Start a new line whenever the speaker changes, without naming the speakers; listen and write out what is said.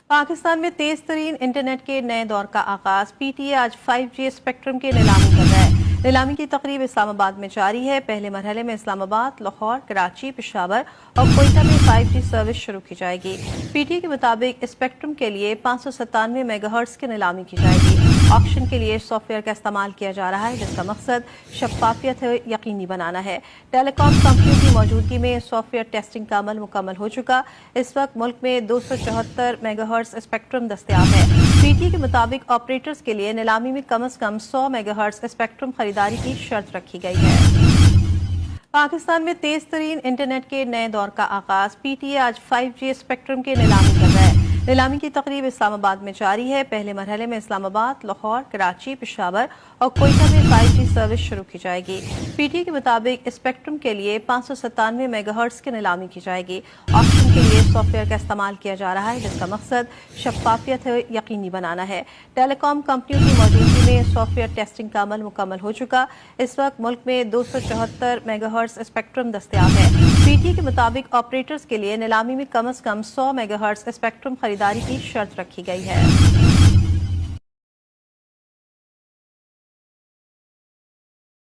पाकिस्तान में तेज तरीन इंटरनेट के नए दौर का आगाज। पीटीए आज 5G स्पेक्ट्रम की नीलामी कर रहा है। नीलामी की तकरीब इस्लामाबाद में जारी है। पहले मरहले में इस्लामाबाद, लाहौर, कराची, पेशावर और कोयटा में 5G सर्विस शुरू की जाएगी। पीटीए के मुताबिक स्पेक्ट्रम के लिए 597 मेगाहर्ट्ज की नीलामी की जाएगी। ऑक्शन के लिए सॉफ्टवेयर का इस्तेमाल किया जा रहा है, जिसका मकसद शफाफियत यकीनी बनाना है। टेलीकॉम कंपनियों की मौजूदगी में सॉफ्टवेयर टेस्टिंग का अमल मुकम्मल हो चुका। इस वक्त मुल्क में 274 मेगाहर्ट्ज स्पेक्ट्रम दस्तयाब है। पीटीए के मुताबिक ऑपरेटर्स के लिए नीलामी में कम से कम 100 मेगाहर्ट्ज स्पेक्ट्रम खरीदारी की शर्त रखी गई है। पाकिस्तान में तेज तरीन इंटरनेट के नए दौर का आगाज। पीटीए आज 5G स्पेक्ट्रम की नीलामी कर रहा है। नीलामी की तकरीब इस्लामाबाद में जारी है। पहले मरहले में इस्लामाबाद, लाहौर, कराची, पेशावर और कोयटा में 5G सर्विस शुरू की जाएगी। पीटीए के मुताबिक स्पेक्ट्रम के लिए 597 मेगाहर्ट्ज की नीलामी की जाएगी। ऑक्शन के लिए सॉफ्टवेयर का इस्तेमाल किया जा रहा है, जिसका मकसद शफाफियत यकीनी बनाना है। टेलीकॉम कंपनियों की मौजूदगी में सॉफ्टवेयर टेस्टिंग का अमल मुकम्मल हो चुका। इस वक्त मुल्क में 274 मेगाहर्ट्ज स्पेक्ट्रम दस्तयाब है। पीटीए के मुताबिक ऑपरेटर्स के लिए नीलामी में कम से कम 100 मेगाहर्ट्ज स्पेक्ट्रम खरीदारी की शर्त रखी गई है।